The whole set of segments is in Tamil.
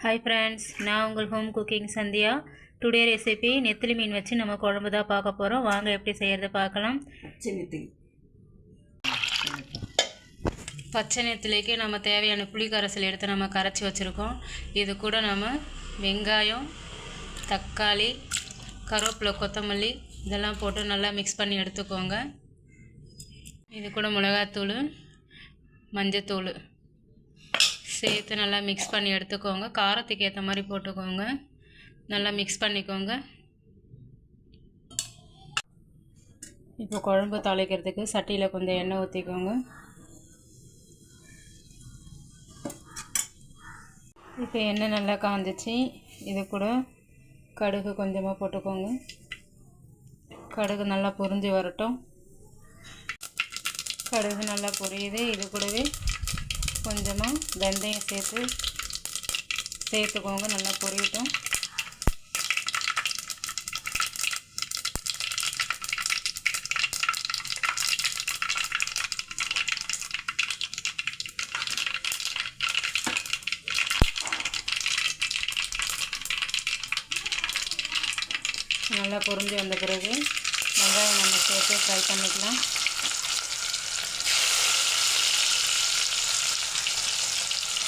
Hi friends, நான் உங்கள் home cooking Sandhya. Today recipe நெத்திலி மீன் வச்சு நம்ம குழம்பு தான் பார்க்க போகிறோம். வாங்க எப்படி செய்கிறது பார்க்கலாம். பச்சை நெத்திலிக்கு நம்ம தேவையான புளி கரைசல் எடுத்து நம்ம கரைச்சி வச்சுருக்கோம். இது கூட நம்ம வெங்காயம், தக்காளி, கருவேப்பிலை, கொத்தமல்லி இதெல்லாம் போட்டு நல்லா மிக்ஸ் பண்ணி எடுத்துக்கோங்க. இது கூட மிளகாத்தூள், மஞ்சத்தூள் சேர்த்து நல்லா மிக்ஸ் பண்ணி எடுத்துக்கோங்க. காரத்துக்கு ஏற்ற மாதிரி போட்டுக்கோங்க. நல்லா மிக்ஸ் பண்ணிக்கோங்க. இப்போ குழம்பு தாளிக்கிறதுக்கு சட்டியில் கொஞ்சம் எண்ணெய் ஊற்றிக்கோங்க. இப்போ எண்ணெய் நல்லா காஞ்சிச்சு. இது கூட கடுகு கொஞ்சமாக போட்டுக்கோங்க. கடுகு நல்லா பொரிஞ்சு வரட்டும். கடுகு நல்லா பொரியுது. இது கூடவே கொஞ்சமாக வெந்தயம் சேர்த்துக்கோங்க. நல்லா பொரியட்டும். நல்லா பொரிஞ்சு வந்த பிறகு வெங்காயம் நம்ம சேர்த்து ஃப்ரை பண்ணிக்கலாம்.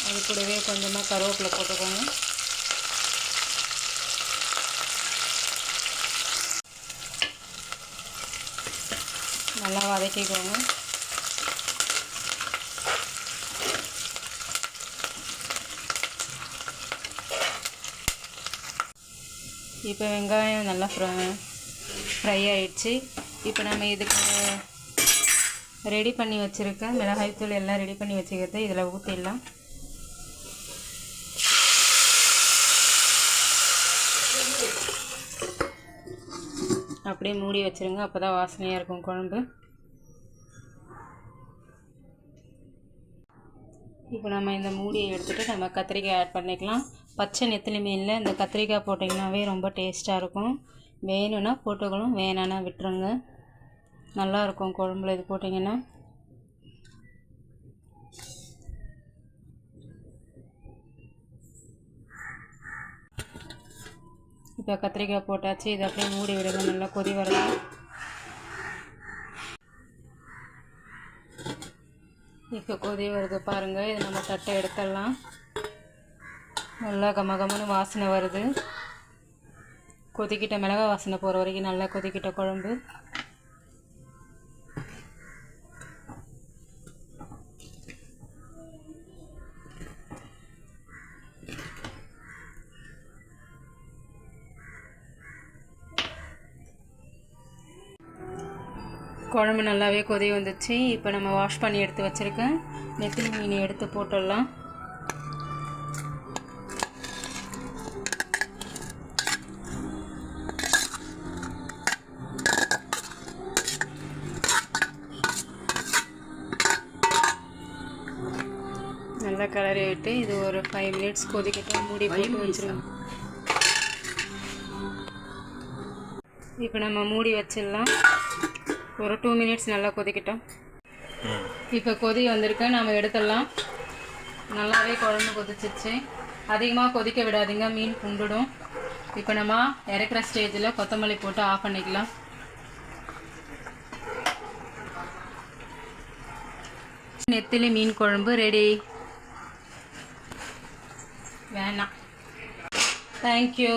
அது கூடவே கொஞ்சமாக கருவேப்பிலை போட்டுக்கோங்க. நல்லா வதக்கிக்கோங்க. இப்போ வெங்காயம் நல்லா ஃப்ரை ஆயிடுச்சு. இப்போ நம்ம இதுக்கு ரெடி பண்ணி வச்சுருக்க மிளகாய்த்தூள் எல்லாம் ரெடி பண்ணி வச்சுக்கிறது இதில் ஊற்றிடலாம். அப்படியே மூடி வச்சுருங்க. அப்போ தான் வாசனையாக இருக்கும் குழம்பு. இப்போ நம்ம இந்த மூடியை எடுத்துகிட்டு நம்ம கத்திரிக்காய் ஆட் பண்ணிக்கலாம். பச்சை நெத்திலி மீனில் இந்த கத்திரிக்காய் போட்டிங்கனாவே ரொம்ப டேஸ்ட்டாக இருக்கும். வேணும்னா போட்டுக்கலாம், வேணான்னா விட்டுருங்க. நல்லாயிருக்கும் குழம்புல இது போட்டிங்கன்னா. இப்போ கத்திரிக்காய் போட்டாச்சு. இதை அப்படியே மூடி விடுங்க. நல்லா கொதி வருது. இப்போ கொதி வருது பாருங்கள். இது நம்ம தட்டை எடுத்துடலாம். நல்லா கமகமன்னு வாசனை வருது. கொதிக்கிட்ட மிளகாய் வாசனை போகிற வரைக்கும் நல்லா கொதிக்கிட்ட குழம்பு. குழம்பு நல்லாவே கொதி வந்துச்சு. இப்போ நம்ம வாஷ் பண்ணி எடுத்து வச்சுருக்கேன் நெத்திலி மீனை எடுத்து போட்டுடலாம். நல்லா கிளறி விட்டு இது ஒரு 5 மினிட்ஸ் கொதிக்கட்டும். மூடி போட்டு வச்சுருங்க. இப்போ நம்ம மூடி வச்சிடலாம். ஒரு 2 மினிட்ஸ் நல்லா கொதிக்கட்டும். இப்போ கொதி வந்திருக்கு. நம்ம எடுத்துடலாம். நல்லாவே குழம்பு கொதிச்சிச்சு. அதிகமாக கொதிக்க விடாதீங்க, மீன் குண்டுடும். இப்போ நம்ம இறக்குற ஸ்டேஜில் கொத்தமல்லி போட்டு ஆஃப் பண்ணிக்கலாம். நெத்திலி மீன் குழம்பு ரெடி. வேணாம். தேங்க்யூ.